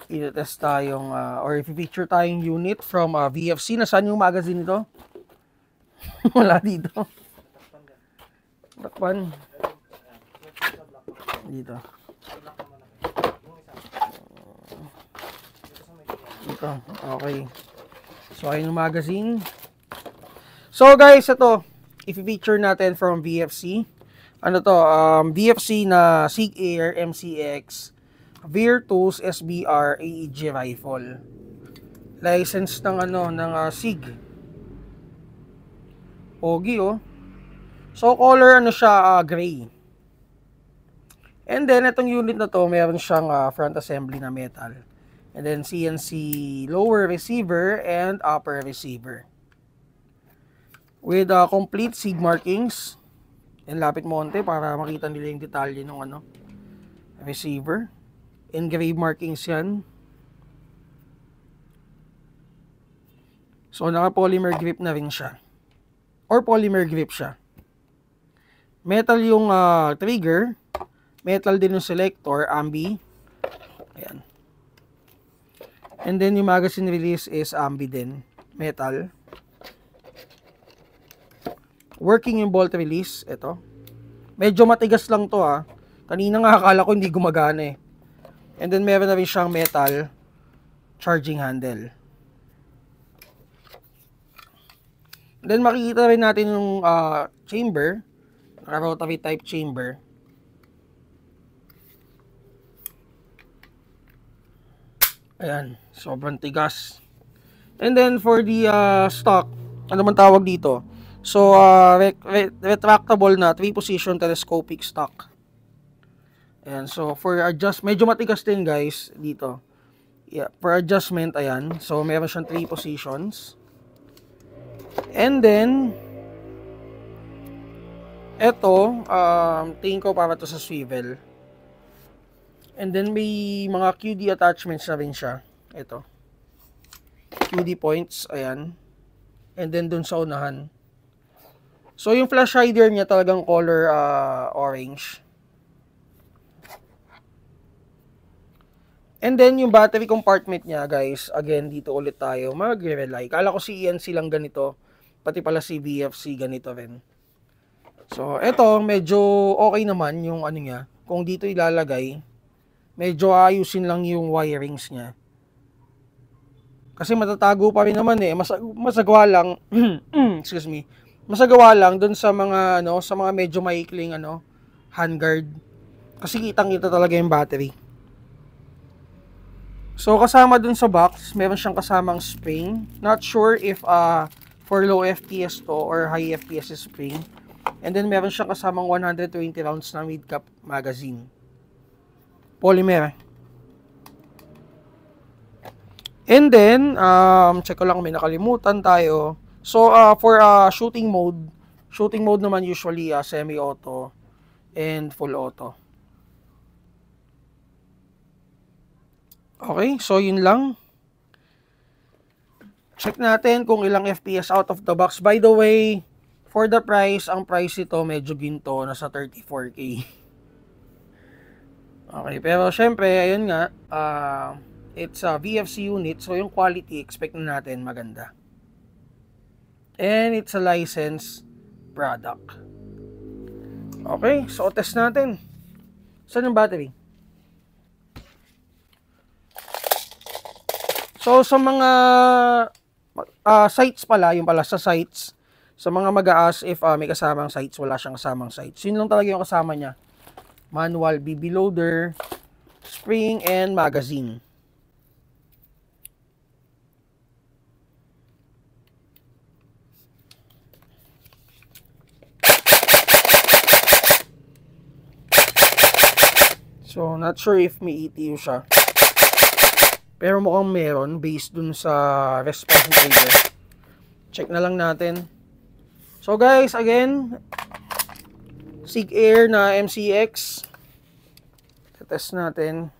i-test tayong or i-feature tayong unit from VFC. Nasaan yung magazine nito? Wala dito. Takpan. Dito. Dito. Okay. So, ayun yung magazine. So, guys, ito. I-feature natin from VFC. Ano to? VFC na SIG Air MCX Virtus SBR AEG rifle. License ng SIG. Pogi, oh. So, color siya, gray. And then, itong unit na to, meron siyang front assembly na metal. And then, CNC lower receiver and upper receiver. With complete SIG markings. And lapit mo onte para makita nila yung detalye ng receiver. Engraved markings yan. So, naka-polymer grip na rin siya. Or polymer grip siya. Metal yung trigger. Metal din yung selector, ambi. Ayan. And then yung magazine release is ambi din. Metal. Working yung bolt release. Ito. Medyo matigas lang to Kanina nga akala ko hindi gumagana eh. And then meron na rin siyang metal charging handle. Then makikita rin natin yung chamber. Rotary type chamber. Ayan, sobrang tigas. And then for the stock, ano man tawag dito? So retractable na 3-position telescopic stock. Ayan, so for adjust, medyo matigas din guys dito. Yeah, for adjustment, ayan. So meron siyang 3 positions. And then eto, tingin ko para to sa swivel. And then may mga QD attachments na rin siya. Ito. QD points, ayan. And then dun sa unahan. So yung flash hider niya talagang color orange. And then yung battery compartment niya guys, again dito ulit tayo magre-rely. Kala ko si ENC lang ganito, pati pala si VFC ganito rin. So, eto, medyo okay naman yung niya. Kung dito ilalagay, medyo ayusin lang yung wirings niya. Kasi matatago pa rin naman eh. Masagawa lang, excuse me, masagawa lang dun sa mga, sa mga medyo maikling, handguard. Kasi kitang-kita talaga yung battery. So, kasama dun sa box, meron siyang kasamang spring. Not sure if for low FPS to or high FPS spring. And then meron siyang kasamang 120 rounds na mid-cap magazine. Polymer. And then, check ko lang kung may nakalimutan tayo. So, for shooting mode naman usually semi-auto and full auto. Okay, so yun lang. Check natin kung ilang FPS out of the box. By the way, for the price, ang price ito medyo ginto, nasa 34K. Okay, pero syempre, ayun nga, it's a VFC unit, so yung quality, expect na natin maganda. And it's a licensed product. Okay, so test natin. Saan yung battery? So, sa mga sites pala, yung pala sa sites, sa mga mag-a-ask if may kasamang sights, wala siyang kasamang sights. Yun lang talaga yung kasama niya. Manual BB loader, spring, and magazine. So, not sure if may ETU siya. Pero mukhang meron based dun sa response trigger. Check na lang natin. So guys, again, SIG Air na MCX. Test natin.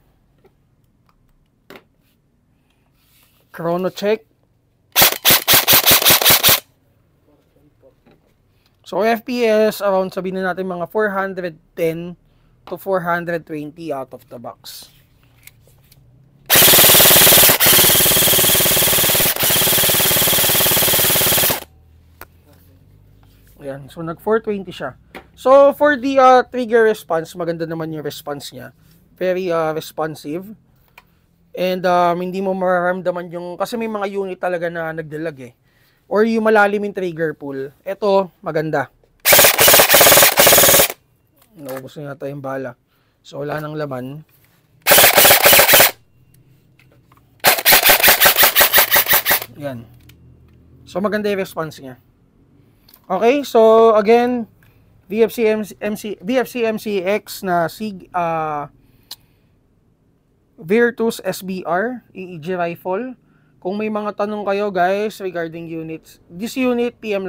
Chrono check. So FPS, around sabihin na natin mga 410 to 420 out of the box. So, nag 420 siya. So, for the trigger response, maganda naman yung response niya. Very responsive. And hindi mo mararamdaman yung, kasi may mga unit talaga na nagdalag eh. Or yung malalim yung trigger pull. Ito, maganda. Naubos na yata yung bala. So, wala nang laman. Yan. So, maganda yung response niya. Okay, so again, VFC MCX na Virtus SBR EEG rifle. Kung may mga tanong kayo guys regarding units, this unit PM